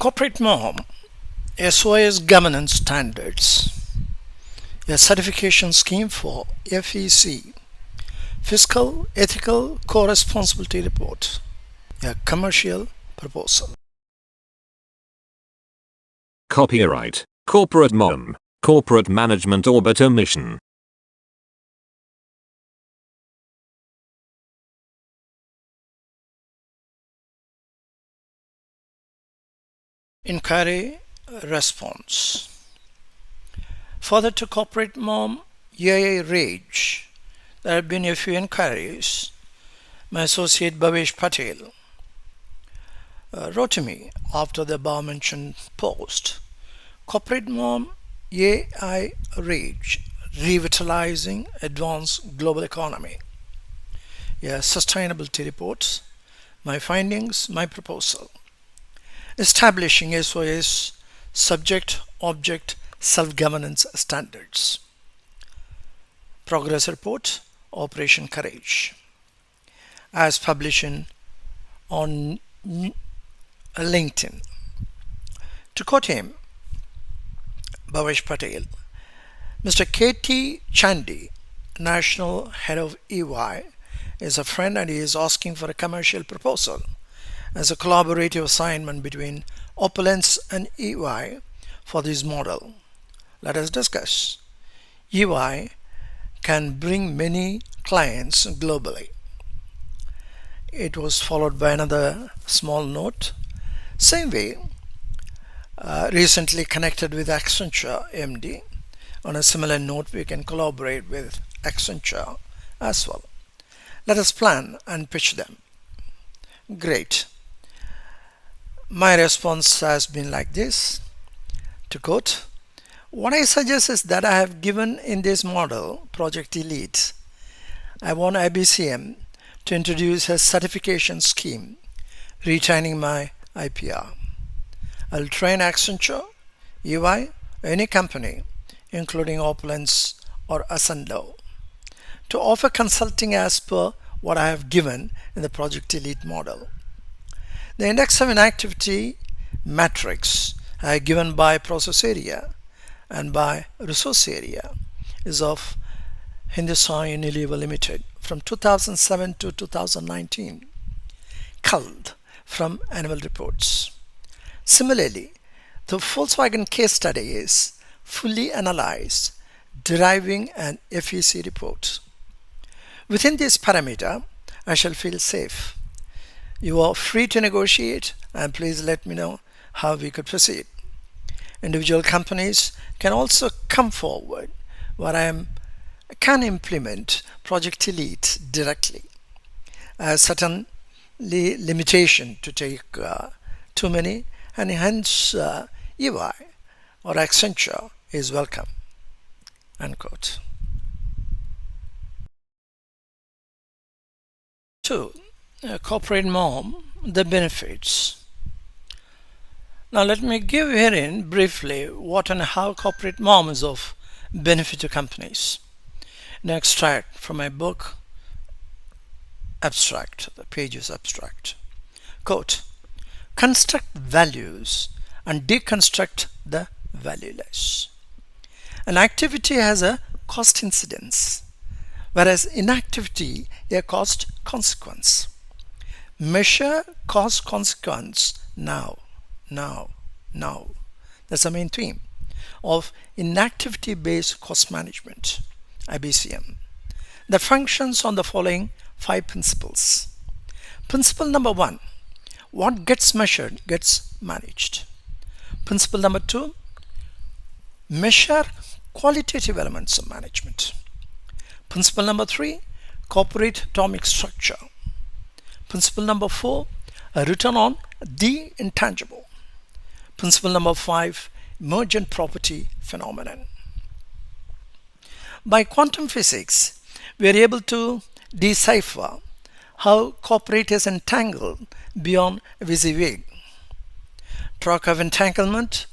CorporateMOM, SOS Governance Standards, a certification scheme for FEC, Fiscal, Ethical, Coresponsibility Report, a commercial proposal. Copyright, CorporateMOM, Corporate Management Orbit Omission. Inquiry response. Further to CorporateMOM AA Rage, there have been a few inquiries. My associate Bhavesh Patel wrote to me after the above mentioned post. CorporateMOM AI Rage, Revitalizing Advanced Global Economy, a sustainability report, my findings, my proposal. Establishing SOS Subject Object Self-Governance Standards. Progress Report, Operation Courage, as published on LinkedIn. To quote him, Bhavesh Patel, Mr. K.T. Chandy, National Head of EY, is a friend and he is asking for a commercial proposal as a collaborative assignment between Opulence and EY for this model. Let us discuss. EY can bring many clients globally. It was followed by another small note. Same way, recently connected with Accenture MD. On a similar note, we can collaborate with Accenture as well. Let us plan and pitch them. Great. My response has been like this. To quote, what I suggest is that I have given in this model, Project Elite, I want IBCM to introduce a certification scheme retaining my IPR. I'll train Accenture, EY, any company, including Opulence or Ascendo, to offer consulting as per what I have given in the Project Elite model. The index of inactivity matrix given by process area and by resource area is of Hindustan Unilever Limited from 2007 to 2019, culled from annual reports. Similarly, the Volkswagen case study is fully analyzed, deriving an FEC report. Within this parameter, I shall feel safe. You are free to negotiate and please let me know how we could proceed. Individual companies can also come forward where I can implement Project Elite directly. Certainly limitation to take too many, and hence EY or Accenture is welcome. Unquote. 2. CorporateMOM, the benefits. Now let me give herein briefly what and how CorporateMOM is of benefit to companies. An extract from my book, Abstract, the page is abstract. Quote, construct values and deconstruct the valueless. An activity has a cost incidence, whereas inactivity a cost consequence. Measure cost consequence now. That's the main theme of inactivity based cost management, IBCM. That functions on the following 5 principles. Principle number 1, what gets measured gets managed. Principle number 2, measure qualitative elements of management. Principle number 3, corporate atomic structure. Principle number 4, a return on the intangible. Principle number 5, Emergent Property Phenomenon. By quantum physics, we are able to decipher how corporate is entangled beyond vis-a-vis. Talk of entanglement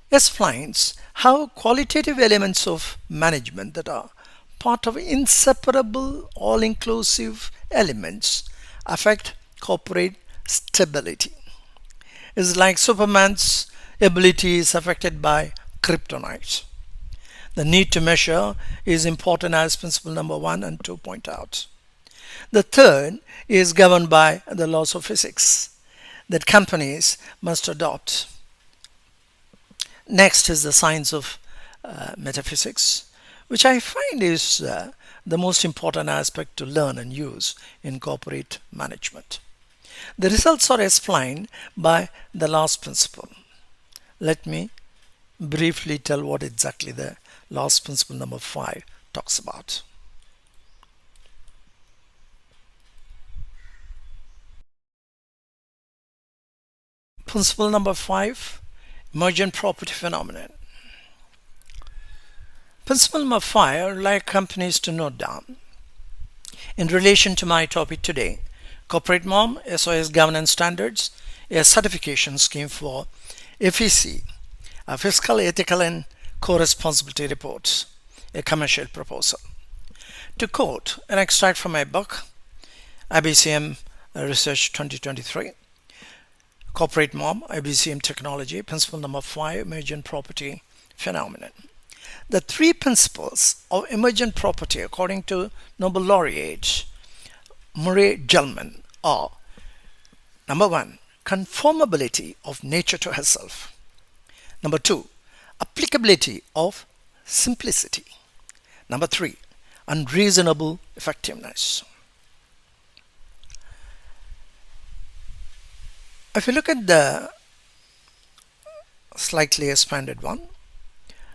explains how qualitative elements of management that are part of inseparable all-inclusive elements affect corporate stability. is like Superman's ability is affected by kryptonite. The need to measure is important, as principle number 1 and 2 point out. The third is governed by the laws of physics that companies must adopt. Next is the science of metaphysics, which I find is the most important aspect to learn and use in corporate management. The results are explained by the last principle. Let me briefly tell what exactly the last principle number 5 talks about. Principle number 5, Emergent Property Phenomenon. Principle number 5, I would like companies to note down. In relation to my topic today, CorporateMOM, SOS Governance Standards, a certification scheme for FEC, a Fiscal, Ethical and Coresponsibility Reports, a commercial proposal. To quote an extract from my book, IBCM Research 2023, CorporateMOM, IBCM Technology, Principle number 5, Emergent Property Phenomenon. The 3 principles of emergent property, according to Nobel laureate Murray Gell-Mann, are: number 1, conformability of nature to herself; number 2, applicability of simplicity; number 3, unreasonable effectiveness. If you look at the slightly expanded one,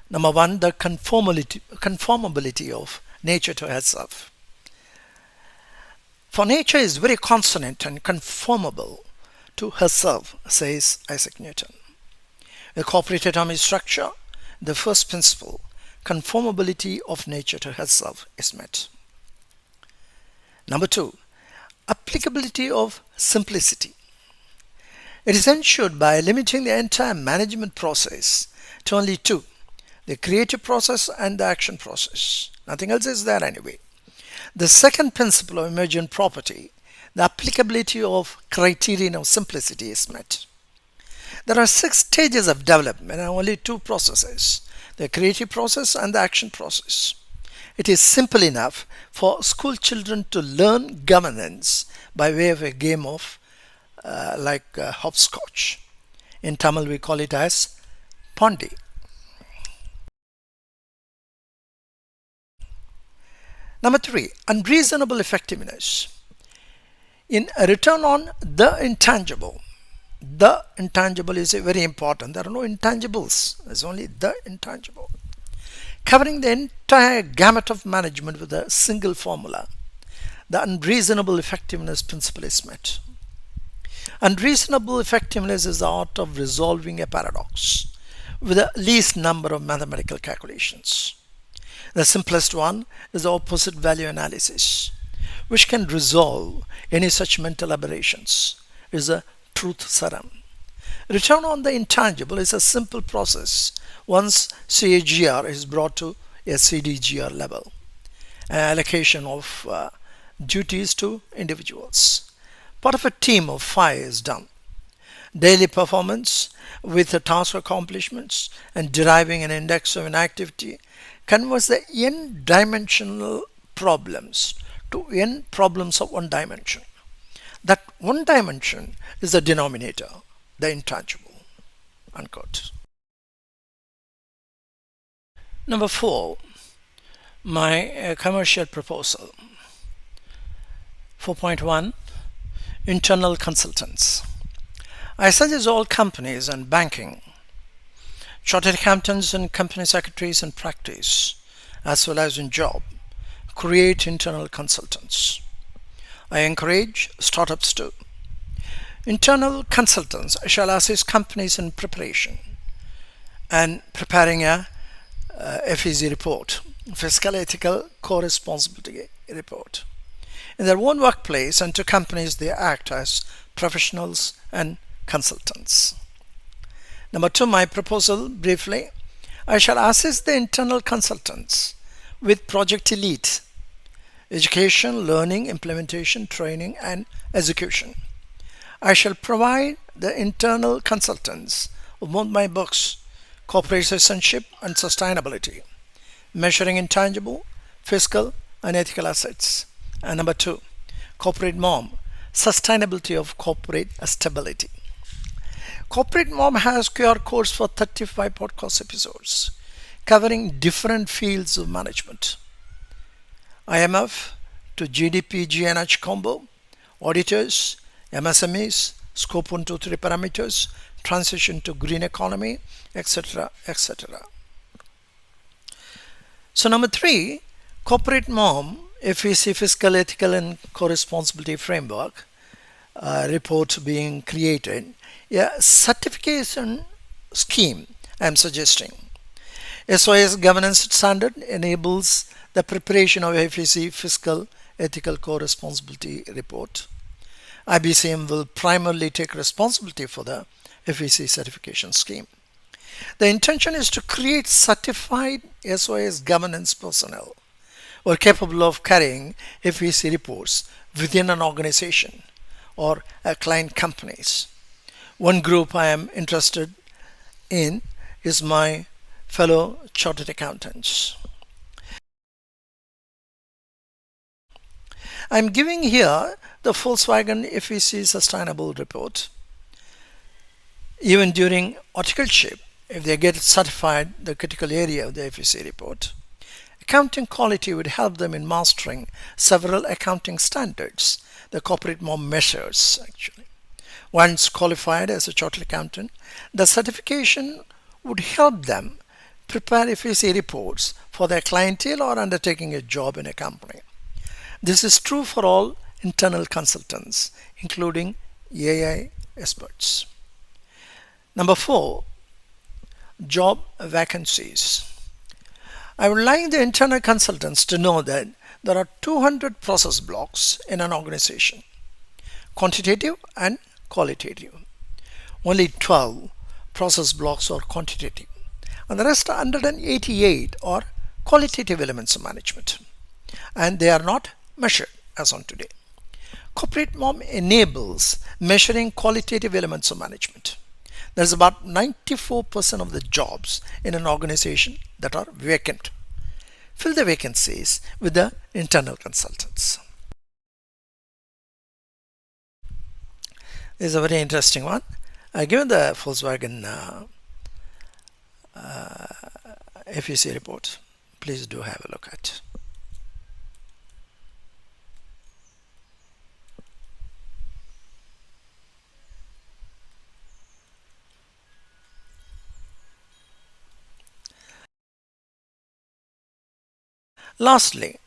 number 1, the conformability of nature to herself. For nature is very consonant and conformable to herself, says Isaac Newton. A corporate atomic structure, the first principle, conformability of nature to herself, is met. Number 2, applicability of simplicity. It is ensured by limiting the entire management process to only 2, the creative process and the action process. Nothing else is there anyway. The second principle of emergent property, the applicability of criterion of simplicity, is met. There are 6 stages of development and only 2 processes, the creative process and the action process. It is simple enough for school children to learn governance by way of a game of hopscotch. In Tamil we call it as Pondi. Number 3, unreasonable effectiveness. In a return on the intangible is very important. There are no intangibles, there's only the intangible. Covering the entire gamut of management with a single formula, the unreasonable effectiveness principle is met. Unreasonable effectiveness is the art of resolving a paradox with the least number of mathematical calculations. The simplest one is the opposite value analysis, which can resolve any such mental aberrations. It is a truth serum. Return on the intangible is a simple process once CAGR is brought to a CDGR level. An allocation of duties to individuals. Part of a team of 5 is done. Daily performance with the task accomplishments and deriving an index of inactivity converts the n-dimensional problems to n problems of 1 dimension. That 1 dimension is the denominator, the intangible. Unquote. Number 4, my commercial proposal. 4.1, internal consultants. I suggest all companies and banking, chartered accountants and company secretaries in practice, as well as in job, create internal consultants. I encourage startups too. Internal consultants shall assist companies in preparation and preparing a FEC report, Fiscal, Ethical, Coresponsibility Report. In their own workplace and to companies, they act as professionals and consultants. Number 2, my proposal briefly, I shall assist the internal consultants with project lead, education, learning, implementation, training and execution. I shall provide the internal consultants of both my books, Corporate Citizenship and Sustainability, Measuring Intangible, Fiscal and Ethical Assets. And number 2, CorporateMOM, Sustainability of Corporate Stability. CorporateMOM has QR codes for 35 podcast episodes covering different fields of management. IMF to GDP GNH combo, auditors, MSMEs, scope 1 to 3 parameters, transition to green economy, etc. etc. So number 3, CorporateMOM, FEC Fiscal, Ethical and Coresponsibility Framework report being created. A certification scheme I'm suggesting. SOS Governance Standard enables the preparation of FEC Fiscal, Ethical Co-Responsibility Report. IBCM will primarily take responsibility for the FEC certification scheme. The intention is to create certified SOS governance personnel who are capable of carrying FEC reports within an organization or client companies. One group I am interested in is my fellow chartered accountants. I'm giving here the Volkswagen FEC Sustainable Report. Even during articleship, if they get certified the critical area of the FEC report, accounting quality would help them in mastering several accounting standards the CorporateMOM measures actually. Once qualified as a chartered accountant, the certification would help them prepare FEC reports for their clientele or undertaking a job in a company. This is true for all internal consultants, including AI experts. Number 4, job vacancies. I would like the internal consultants to know that there are 200 process blocks in an organization, quantitative and qualitative. Only 12 process blocks are quantitative, and the rest 188 are qualitative elements of management, and they are not measured as on today. CorporateMOM enables measuring qualitative elements of management. There's about 94% of the jobs in an organization that are vacant. Fill the vacancies with the internal consultants. This is a very interesting one. Given the Volkswagen FEC report, please do have a look at. Lastly,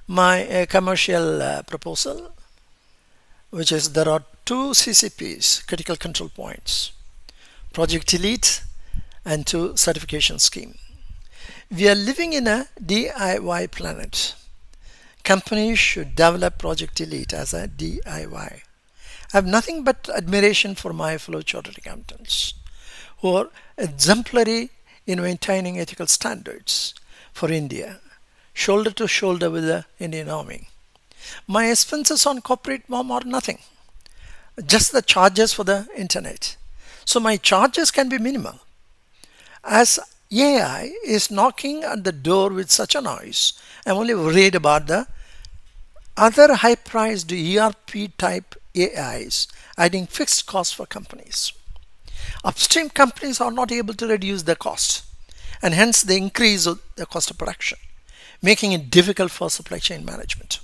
my commercial proposal, which is there are 2 CCPs, critical control points, Project Elite and 2 certification scheme. We are living in a DIY planet. Companies should develop Project Elite as a DIY. I have nothing but admiration for my fellow chartered accountants who are exemplary in maintaining ethical standards for India, shoulder to shoulder with the Indian Army. My expenses on CorporateMOM are nothing, just the charges for the internet. So my charges can be minimal. As AI is knocking at the door with such a noise, I'm only worried about the other high-priced ERP type AIs adding fixed costs for companies. Upstream companies are not able to reduce their cost, and hence they increase the cost of production, making it difficult for supply chain management.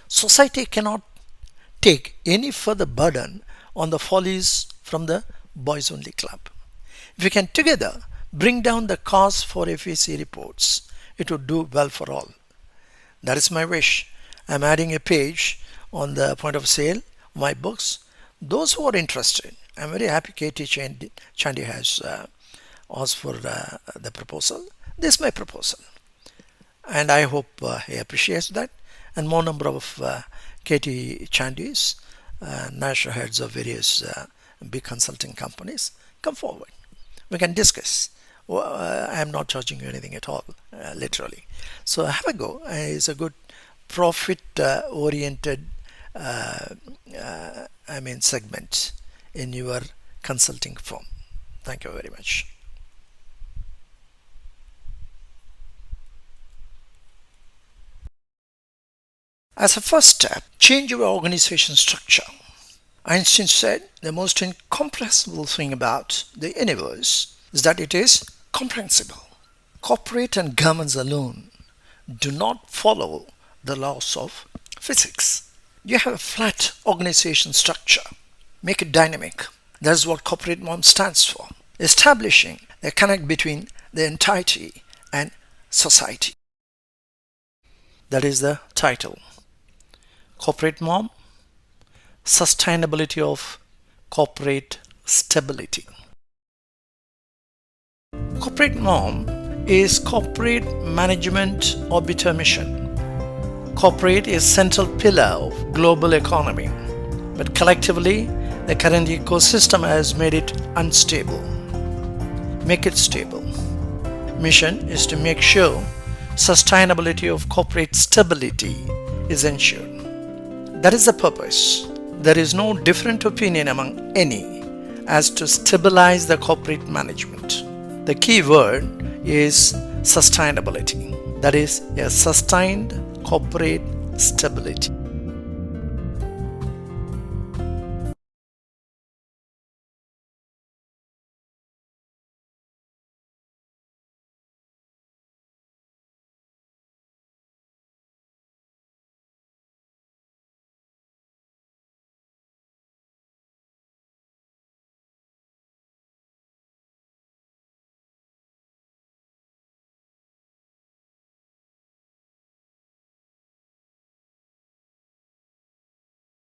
Society cannot take any further burden on the follies from the boys only club. If we can together bring down the cost for FEC reports, it would do well for all. That is my wish. I'm adding a page on the point of sale, my books. Those who are interested, I'm very happy Katie Chandy has asked for the proposal. This is my proposal, and I hope he appreciates that. And more number of Katie Chandys, national heads of various big consulting companies, come forward. We can discuss. I am not charging you anything at all, literally. So have a go. It's a good profit-oriented segment in your consulting firm. Thank you very much. As a first step, change your organization structure. Einstein said the most incomprehensible thing about the universe is that it is comprehensible. Corporate and governments alone do not follow the laws of physics. You have a flat organization structure. Make it dynamic. That's what CorporateMOM stands for. Establishing the connect between the entity and society. That is the title. CorporateMOM, Sustainability of Corporate Stability. CorporateMOM is corporate management orbiter mission. Corporate is central pillar of global economy, but collectively the current ecosystem has made it unstable. Make it stable. Mission is to make sure sustainability of corporate stability is ensured. That is the purpose. There is no different opinion among any as to stabilize the corporate management. The key word is sustainability. That is a sustained corporate stability.